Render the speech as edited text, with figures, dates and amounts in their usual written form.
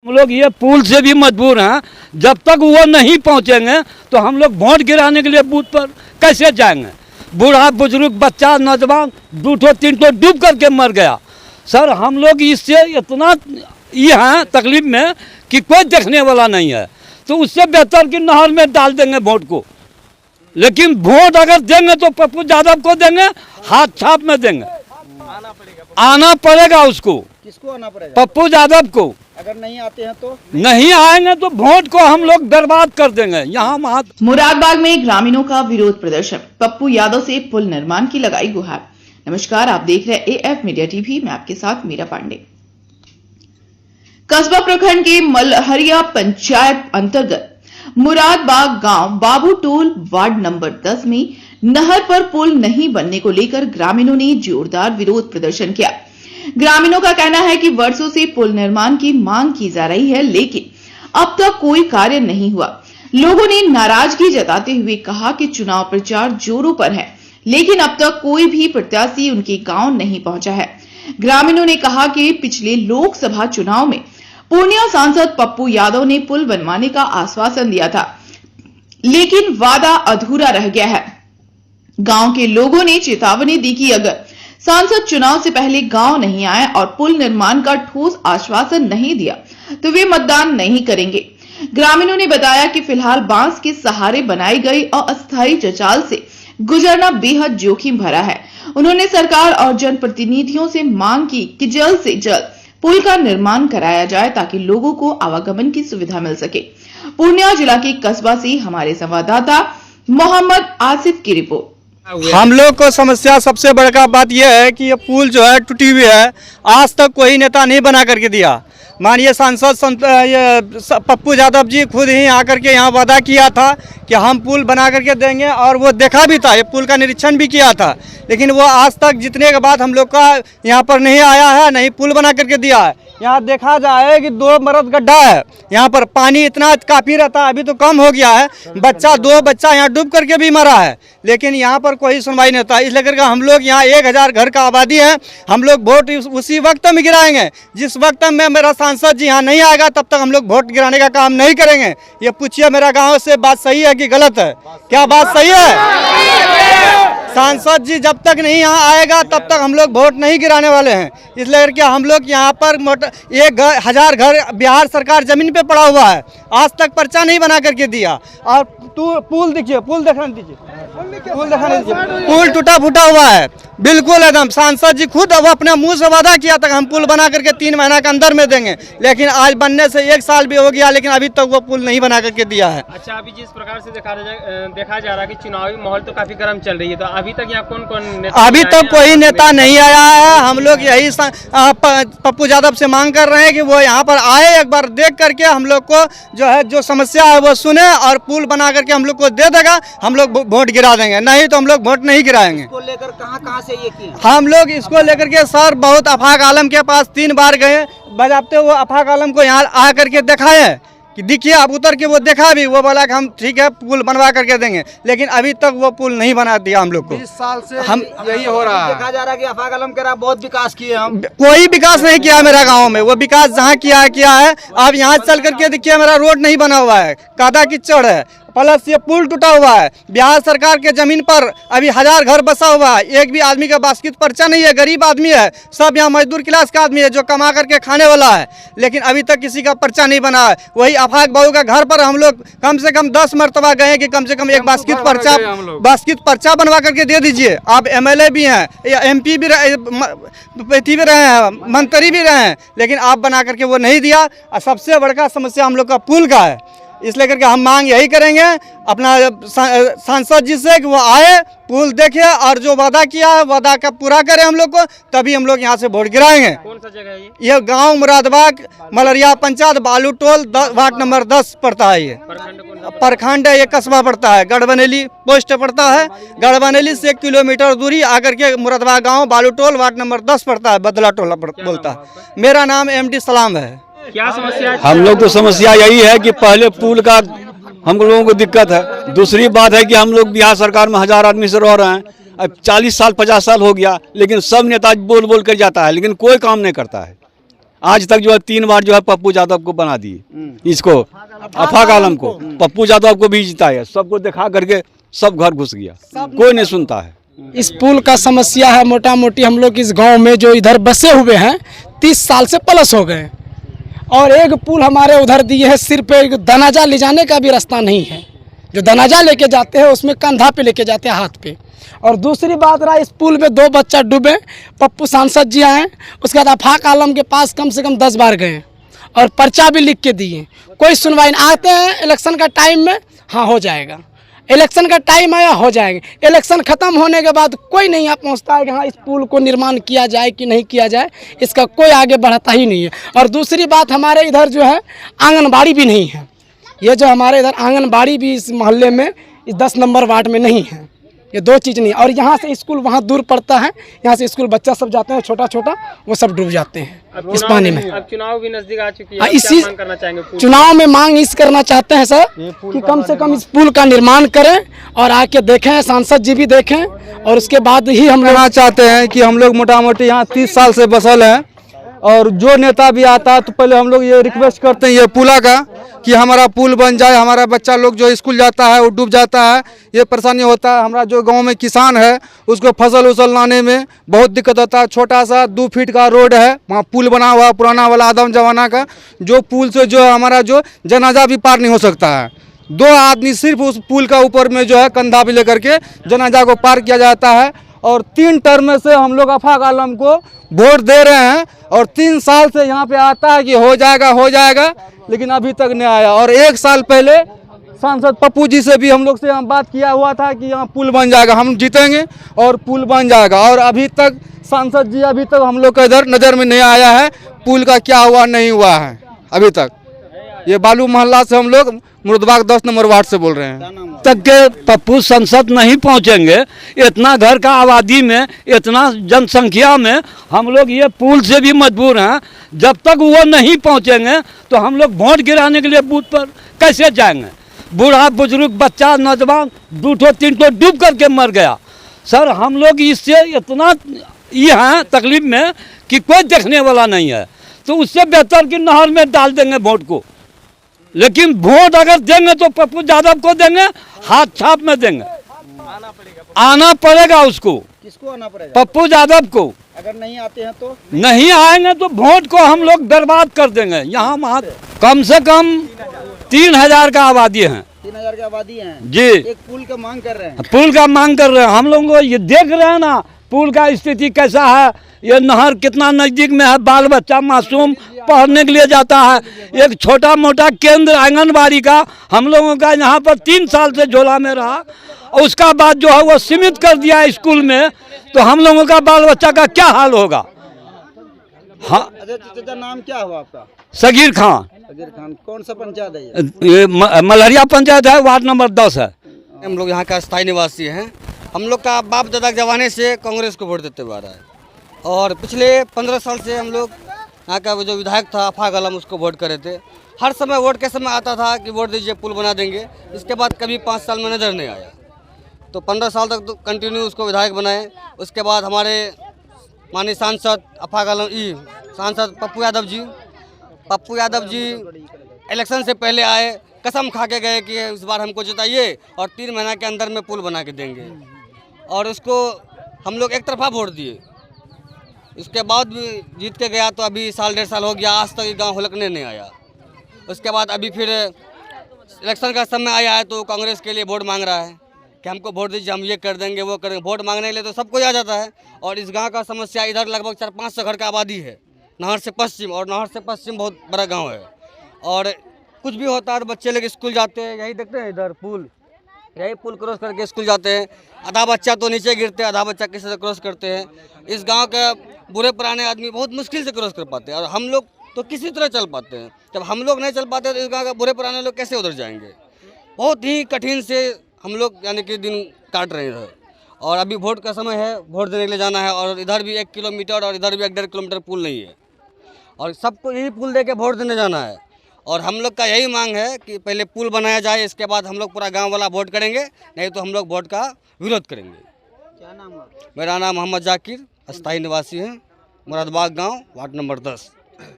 हम लोग ये पुल से भी मजबूर हैं। जब तक वो नहीं पहुंचेंगे तो हम लोग वोट गिराने के लिए बूथ पर कैसे जाएंगे। बूढ़ा बुजुर्ग बच्चा नौजवान 2-3 डूब करके मर गया। सर हम लोग इससे इतना ये हैं तकलीफ में कि कोई देखने वाला नहीं है। तो उससे बेहतर कि नहर में डाल देंगे वोट को। लेकिन वोट अगर देंगे तो पप्पू यादव को देंगे, हाथ छाप में देंगे। आना पड़ेगा उसको। किसको आना पड़ेगा? पप्पू यादव को। अगर नहीं आते हैं तो नहीं आएंगे तो वोट को हम लोग बर्बाद कर देंगे। यहाँ वहाँ मुरादबाग में ग्रामीणों का विरोध प्रदर्शन, पप्पू यादव से पुल निर्माण की लगाई गुहार। नमस्कार, आप देख रहे हैं AF मीडिया टीवी। मैं आपके साथ मीरा पांडे। कस्बा प्रखंड के मलहरिया पंचायत अंतर्गत मुरादबाग गांव बाबू टोल वार्ड नंबर 10 में नहर पर पुल नहीं बनने को लेकर ग्रामीणों ने जोरदार विरोध प्रदर्शन किया। ग्रामीणों का कहना है कि वर्षों से पुल निर्माण की मांग की जा रही है, लेकिन अब तक कोई कार्य नहीं हुआ। लोगों ने नाराजगी जताते हुए कहा कि चुनाव प्रचार जोरों पर है, लेकिन अब तक कोई भी प्रत्याशी उनके गांव नहीं पहुंचा है। ग्रामीणों ने कहा कि पिछले लोकसभा चुनाव में पूर्णिया सांसद पप्पू यादव ने पुल बनवाने का आश्वासन दिया था, लेकिन वादा अधूरा रह गया है। गांव के लोगों ने चेतावनी दी कि अगर सांसद चुनाव से पहले गांव नहीं आए और पुल निर्माण का ठोस आश्वासन नहीं दिया तो वे मतदान नहीं करेंगे। ग्रामीणों ने बताया कि फिलहाल बांस के सहारे बनाई गई अस्थायी जंजाल से गुजरना बेहद जोखिम भरा है। उन्होंने सरकार और जनप्रतिनिधियों से मांग की कि जल्द से जल्द पुल का निर्माण कराया जाए ताकि लोगों को आवागमन की सुविधा मिल सके। पूर्णिया जिला के कस्बा से हमारे संवाददाता मोहम्मद आसिफ की रिपोर्ट। हम लोग को समस्या सबसे बड़ा बात यह है कि ये पुल जो है टूटी हुई है, आज तक कोई नेता नहीं बना करके दिया। माननीय सांसद पप्पू यादव जी खुद ही आकर के यहाँ वादा किया था कि हम पुल बना करके देंगे, और वो देखा भी था, ये पुल का निरीक्षण भी किया था, लेकिन वो आज तक जितने के बाद हम लोग का यहाँ पर नहीं आया है, नहीं पुल बना करके दिया है। यहाँ देखा जाए कि 2 मरद गड्ढा है, यहाँ पर पानी इतना काफ़ी रहता है, अभी तो कम हो गया है। 2 बच्चा यहाँ डूब करके भी मरा है, लेकिन यहाँ पर कोई सुनवाई नहीं होता। इसलिए करके हम लोग यहाँ 1000 घर का आबादी है, हम लोग वोट उसी वक्त में गिराएंगे जिस वक्त में मेरा सांसद जी यहाँ नहीं आएगा, तब तक हम लोग वोट गिराने का काम नहीं करेंगे। ये पूछिए मेरा गाँव से बात सही है कि गलत है? क्या बात सही है? सांसद जी जब तक नहीं यहाँ आएगा तब तक हम लोग वोट नहीं गिराने वाले हैं। इसलिए करके हम लोग यहाँ पर 1000 घर बिहार सरकार जमीन पे पड़ा हुआ है, आज तक पर्चा नहीं बना करके दिया। और पुल देखिए, पुल दिखाने दीजिए, पुल टूटा फूटा हुआ है बिल्कुल एकदम। सांसद जी खुद अब अपने मुंह से वादा किया था हम पुल बना करके 3 महीना के अंदर में देंगे, लेकिन आज बनने से 1 साल भी हो गया, लेकिन अभी तक वो पुल नहीं बना करके दिया है। अच्छा, अभी जिस प्रकार से देखा जा रहा है कि चुनावी माहौल तो काफी गर्म चल रही है, तो अभी तक यहाँ कौन कौन नेता? अभी तक कोई नेता नहीं आया है। हम लोग यही पप्पू यादव से मांग कर रहे हैं कि वो यहाँ पर आए, एक बार देख करके हम लोग को जो है जो समस्या है वो सुने और पुल बना करके हम लोग को दे देगा, हम लोग वोट गिरा देंगे, नहीं तो हम लोग वोट नहीं गिराएंगे। इसको लेकर कहां से ये किए? हम लोग इसको लेकर के सर बहुत अफाक आलम के पास 3 बार गए, बजाते हुए अफाक आलम को यहाँ आ करके दिखाए कि देखिए आप उतर के, वो देखा भी, वो बोला कि हम ठीक है पुल बनवा करके देंगे, लेकिन अभी तक वो पुल नहीं बना दिया हम लोग को। 20 साल से हम यही हो रहा है। देखा जा रहा है कि अफाक आलम कह रहा बहुत विकास किए हम। कोई विकास नहीं किया मेरा गांव में, वो विकास जहाँ किया है। आप यहाँ चल करके देखिए मेरा रोड नहीं बना हुआ है, कादा कीचड़ है, प्लस ये पुल टूटा हुआ है। बिहार सरकार के जमीन पर अभी 1000 घर बसा हुआ है, एक भी आदमी का बास्केट पर्चा नहीं है, गरीब आदमी है, सब यहाँ मजदूर क्लास का आदमी है जो कमा करके खाने वाला है, लेकिन अभी तक किसी का पर्चा नहीं बना है। वही अफाक बाबू का घर पर हम लोग कम से कम 10 मरतबा गए कि कम से कम एक बास्केट पर्चा बनवा करके दे दीजिए। आप MLA भी हैं, MP भी रहे हैं, मंत्री भी रहे हैं, लेकिन आप बना करके वो नहीं दिया। सबसे बड़ा समस्या हम लोग का पुल का है, इसलिए करके हम मांग यही करेंगे अपना सांसद जी से कि वो आए, पुल देखे और जो वादा किया है वादा का पूरा करे हम लोग को, तभी हम लोग यहाँ से वोट गिराएंगे। कौन सा जगह है ये गांव मुरादबाग मलहरिया पंचायत बालू टोल वार्ड नंबर 10 पड़ता है। ये प्रखंड है, ये कस्बा पड़ता है, गढ़बनेली पोस्ट पड़ता है। गढ़बनेली से 1 किलोमीटर दूरी आकर के मुरादबाग गाँव बालू टोल वार्ड नंबर 10 पड़ता है, बदला टोला बोलता है। मेरा नाम MD सलाम है। क्या समस्या? हम लोग को समस्या यही है कि पहले पुल का हम लोगों को दिक्कत है। दूसरी बात है कि हम लोग बिहार सरकार में 1000 आदमी से रह रहे हैं, अब 40 साल 50 साल हो गया, लेकिन सब नेता बोल कर जाता है, लेकिन कोई काम नहीं करता है। आज तक जो है 3 बार जो है पप्पू यादव को बना दिए, इसको अफाक आलम को। पप्पू यादव को भी जिताया, सबको दिखा करके सब घर घुस गया, कोई नहीं सुनता है। इस पुल का समस्या है मोटा मोटी, हम लोग इस गांव में जो इधर बसे हुए हैं 30 साल से प्लस हो गए, और एक पुल हमारे उधर दिए है, सिर्फ एक दनाजा ले जाने का भी रास्ता नहीं है। जो दनाजा लेके जाते हैं उसमें कंधा पे लेके जाते हैं, हाथ पे। और दूसरी बात रहा, इस पुल में 2 बच्चा डूबे, पप्पू सांसद जी आए, उसके बाद अफाक आलम के पास कम से कम 10 बार गए और पर्चा भी लिख के दिए, कोई सुनवाई नहीं। आते हैं इलेक्शन का टाइम में, हाँ हो जाएगा, इलेक्शन का टाइम आया हो जाएगा, इलेक्शन खत्म होने के बाद कोई नहीं यहाँ पहुँचता है कि हाँ इस पुल को निर्माण किया जाए कि नहीं किया जाए, इसका कोई आगे बढ़ता ही नहीं है। और दूसरी बात, हमारे इधर जो है आंगनबाड़ी भी नहीं है। ये जो हमारे इधर आंगनबाड़ी भी इस मोहल्ले में, इस 10 नंबर वार्ड में नहीं है। ये 2 चीज़ नहीं, और यहाँ से स्कूल वहाँ दूर पड़ता है, यहाँ से स्कूल बच्चा सब जाते हैं छोटा छोटा, वो सब डूब जाते हैं इस पानी में। अब चुनाव भी नजदीक आ चुकी है, हाँ, क्या मांग करना चाहेंगे? चुनाव में मांग इस करना चाहते हैं सर कि कम से कम इस पुल का निर्माण करें और आके देखें, सांसद जी भी देखें, और उसके बाद ही हम कहना चाहते हैं कि हम लोग मोटा मोटी यहाँ 30 साल से बसल हैं, और जो नेता भी आता है तो पहले हम लोग ये रिक्वेस्ट करते हैं ये पुला का कि हमारा पुल बन जाए, हमारा बच्चा लोग जो स्कूल जाता है वो डूब जाता है, ये परेशानी होता है। हमारा जो गांव में किसान है उसको फसल उसल लाने में बहुत दिक्कत होता है। छोटा सा 2 फीट का रोड है, वहाँ पुल बना हुआ पुराना वाला आदम जमाना का, जो पुल से जो हमारा जो जनाजा भी पार नहीं हो सकता है। 2 आदमी सिर्फ उस पुल का ऊपर में जो है कंधा भी लेकर के जनाजा को पार किया जाता है। और 3 टर्म से हम लोग अफाक आलम को वोट दे रहे हैं, और 3 साल से यहाँ पे आता है कि हो जाएगा, लेकिन अभी तक नहीं आया। और 1 साल पहले सांसद पप्पू जी से भी हम लोग से बात किया हुआ था कि यहाँ पुल बन जाएगा, हम जीतेंगे और पुल बन जाएगा, और अभी तक सांसद जी अभी तक हम लोग का इधर नज़र में नहीं आया है पुल का क्या हुआ नहीं हुआ है अभी तक। ये बालू मोहल्ला से हम लोग मुर्दबाग 10 नंबर वार्ड से बोल रहे हैं। तक के पप्पू संसद नहीं पहुंचेंगे, इतना घर का आबादी में, इतना जनसंख्या में हम लोग ये पुल से भी मजबूर हैं। जब तक वो नहीं पहुंचेंगे तो हम लोग वोट गिराने के लिए बूथ पर कैसे जाएंगे? बूढ़ा बुजुर्ग बच्चा नौजवान 2-3 डूब करके मर गया। सर हम लोग इससे इतना ये हैं तकलीफ में कि कोई देखने वाला नहीं है, तो उससे बेहतर कि नहर में डाल देंगे वोट को। लेकिन वोट अगर देंगे तो पप्पू यादव को देंगे, हाथ छाप में देंगे, आना पड़ेगा उसको। किसको आना पड़ेगा? पप्पू यादव को। अगर नहीं आते हैं तो नहीं आएंगे तो वोट को हम लोग बर्बाद कर देंगे। यहाँ वहाँ कम से कम 3000 का आबादी है। 3000 की आबादी है जी। एक पुल का मांग कर रहे हैं। पुल का मांग कर रहे हैं हम लोगों को। ये देख रहे हैं ना पुल का स्थिति कैसा है, ये नहर कितना नज़दीक में है, बाल बच्चा मासूम पढ़ने के लिए जाता है। एक छोटा मोटा केंद्र आंगनबाड़ी का हम लोगों का यहाँ पर 3 साल से झोला में रहा, और उसका बाद जो है वो सीमित कर दिया स्कूल में, तो हम लोगों का बाल बच्चा का क्या हाल होगा? हाँ। अच्छा चाचा, नाम क्या हुआ आपका? सगीर खान। सगीर खान। कौन सा पंचायत है ये मलहरिया पंचायत है, वार्ड नंबर 10 है। हम लोग यहाँ का स्थायी निवासी हैं। हम लोग का बाप दादा के ज़माने से कांग्रेस को वोट देते हुए आ रहा है, और पिछले 15 साल से हम लोग यहाँ का जो विधायक था अफाक आलम उसको वोट करे थे। हर समय वोट के समय आता था कि वोट दीजिए पुल बना देंगे, इसके बाद कभी 5 साल में नज़र नहीं आया। तो 15 साल तक तो कंटिन्यू उसको विधायक बनाए। उसके बाद हमारे माननीय सांसद अफाक आलम सांसद पप्पू यादव जी इलेक्शन से पहले आए, कसम खा के गए कि इस बार हमको जिताइए और 3 महीना के अंदर में पुल बना के देंगे, और उसको हम लोग एक तरफा वोट दिए। उसके बाद भी जीत के गया, तो अभी 1.5 साल हो गया, आज तक ये गाँव हुलकने नहीं आया। उसके बाद अभी फिर इलेक्शन का समय आया है तो कांग्रेस के लिए वोट मांग रहा है कि हमको वोट दीजिए, हम ये कर देंगे वो कर देंगे। वोट मांगने के लिए तो सब कोई आ जाता है, और इस गांव का समस्या इधर लगभग 400-500 घर का आबादी है, नहर से पश्चिम, और नहर से पश्चिम बहुत बड़ा गांव है। और कुछ भी होता है तो बच्चे लोग स्कूल जाते हैं, यही देखते हैं इधर पुल, यही पुल क्रॉस करके स्कूल जाते हैं। आधा बच्चा तो नीचे गिरते हैं, आधा बच्चा किसी से क्रॉस करते हैं। इस गाँव के बुरे पुराने आदमी बहुत मुश्किल से क्रॉस कर पाते हैं, और हम लोग तो किसी तरह चल पाते हैं। जब हम लोग नहीं चल पाते तो इस गाँव के बुरे पुराने लोग कैसे उधर जाएंगे? बहुत ही कठिन से हम लोग यानी कि दिन काट रहे हैं इधर। और अभी वोट का समय है, वोट देने के लिए जाना है, और इधर भी 1 किलोमीटर और इधर भी 1.5 किलोमीटर पुल नहीं है, और सबको यही पुल दे के वोट देने जाना है। और हम लोग का यही मांग है कि पहले पुल बनाया जाए, इसके बाद हम लोग पूरा गांव वाला वोट करेंगे, नहीं तो हम लोग वोट का विरोध करेंगे। क्या नाम है? मेरा नाम मोहम्मद जाकिर, स्थायी निवासी हैं, मुरादबाग गांव, वार्ड नंबर 10।